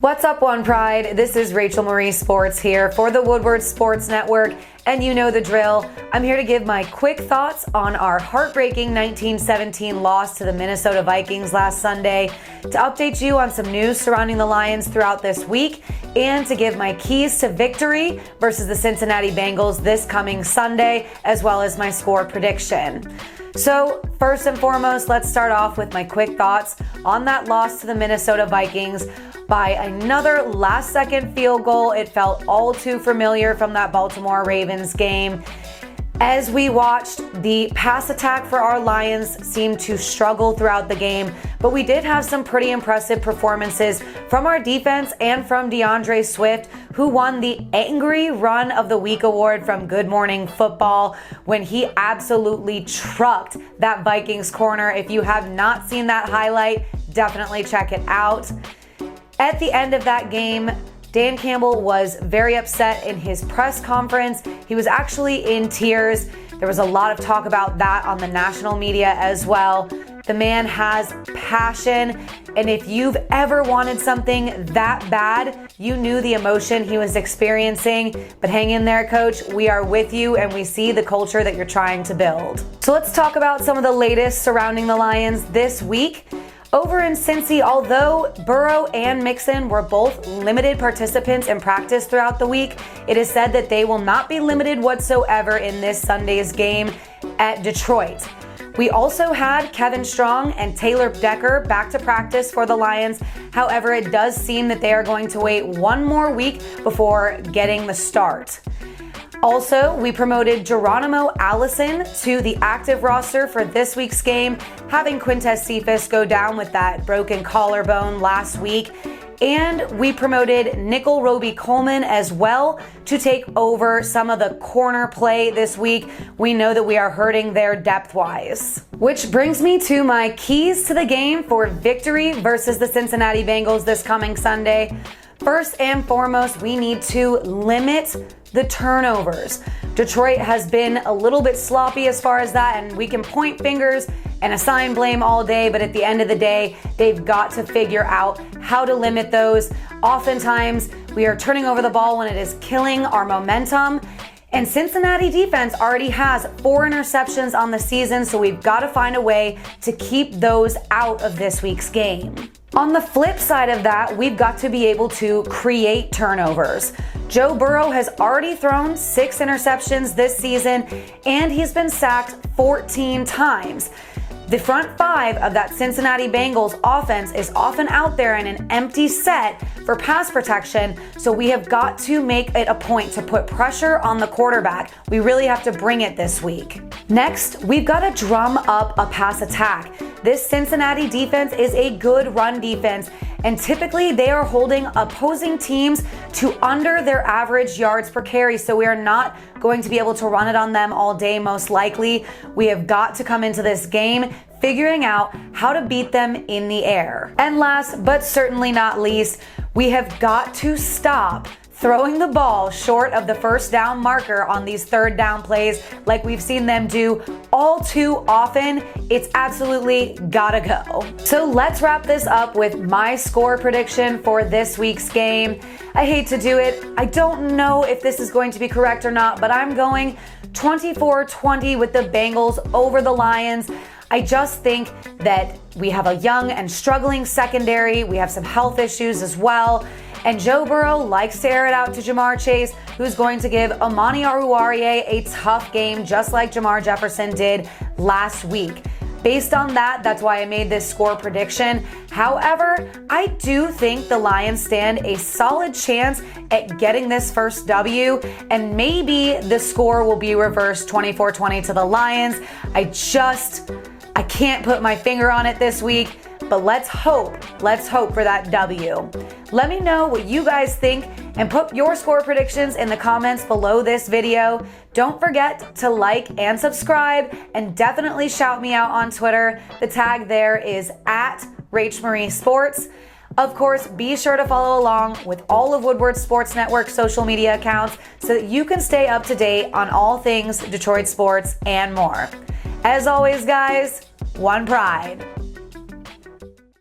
What's up, One Pride? This is Rachel Marie Sports here for the Woodward Sports Network, and you know the drill. I'm here to give my quick thoughts on our heartbreaking 19-17 loss to the Minnesota Vikings last Sunday, to update you on some news surrounding the Lions throughout this week, and to give my keys to victory versus the Cincinnati Bengals this coming Sunday, as well as my score prediction. So first and foremost, let's start off with my quick thoughts on that loss to the Minnesota Vikings by another last-second field goal. It felt all too familiar from that Baltimore Ravens game. As we watched, the pass attack for our Lions seem to struggle throughout the game, but we did have some pretty impressive performances from our defense and from DeAndre Swift, who won the Angry Run of the Week award from Good Morning Football when he absolutely trucked that Vikings corner. If you have not seen that highlight, definitely check it out. At the end of that game, Dan Campbell was very upset in his press conference. He was actually in tears. There was a lot of talk about that on the national media as well. The man has passion, and if you've ever wanted something that bad, you knew the emotion he was experiencing. But hang in there, Coach. We are with you, and we see the culture that you're trying to build. So let's talk about some of the latest surrounding the Lions this week. Over in Cincy, although Burrow and Mixon were both limited participants in practice throughout the week, it is said that they will not be limited whatsoever in this Sunday's game at Detroit. We also had Kevin Strong and Taylor Decker back to practice for the Lions. However, it does seem that they are going to wait one more week before getting the start. Also, we promoted Geronimo Allison to the active roster for this week's game, having Quintez Cephas go down with that broken collarbone last week. And we promoted Nickel Roby Coleman as well to take over some of the corner play this week. We know that we are hurting there depth-wise. Which brings me to my keys to the game for victory versus the Cincinnati Bengals this coming Sunday. First and foremost, we need to limit the turnovers. Detroit has been a little bit sloppy as far as that, and we can point fingers and assign blame all day, but at the end of the day, they've got to figure out how to limit those. Oftentimes, we are turning over the ball when it is killing our momentum. And Cincinnati defense already has 4 interceptions on the season, so we've got to find a way to keep those out of this week's game. On the flip side of that, we've got to be able to create turnovers. Joe Burrow has already thrown 6 interceptions this season, and he's been sacked 14 times. The front 5 of that Cincinnati Bengals offense is often out there in an empty set for pass protection, so we have got to make it a point to put pressure on the quarterback. We really have to bring it this week. Next, we've got to drum up a pass attack. This Cincinnati defense is a good run defense, and typically they are holding opposing teams to under their average yards per carry, so we are not going to be able to run it on them all day most likely. We have got to come into this game figuring out how to beat them in the air. And last but certainly not least, we have got to stop throwing the ball short of the first down marker on these third down plays like we've seen them do all too often. It's absolutely gotta go. So let's wrap this up with my score prediction for this week's game. I hate to do it. I don't know if this is going to be correct or not, but I'm going 24-20 with the Bengals over the Lions. I just think that we have a young and struggling secondary. We have some health issues as well. And Joe Burrow likes to air it out to Jamar Chase, who's going to give Amani Oruwariye a tough game, just like Jamar Jefferson did last week. Based on that, that's why I made this score prediction. However, I do think the Lions stand a solid chance at getting this first W, and maybe the score will be reversed 24-20 to the Lions. I can't put my finger on it this week, but let's hope for that W. Let me know what you guys think and put your score predictions in the comments below this video. Don't forget to like and subscribe, and definitely shout me out on Twitter. The tag there is @RachMarieSports. Of course, be sure to follow along with all of Woodward Sports Network social media accounts so that you can stay up to date on all things Detroit sports and more. As always, guys, One Pride.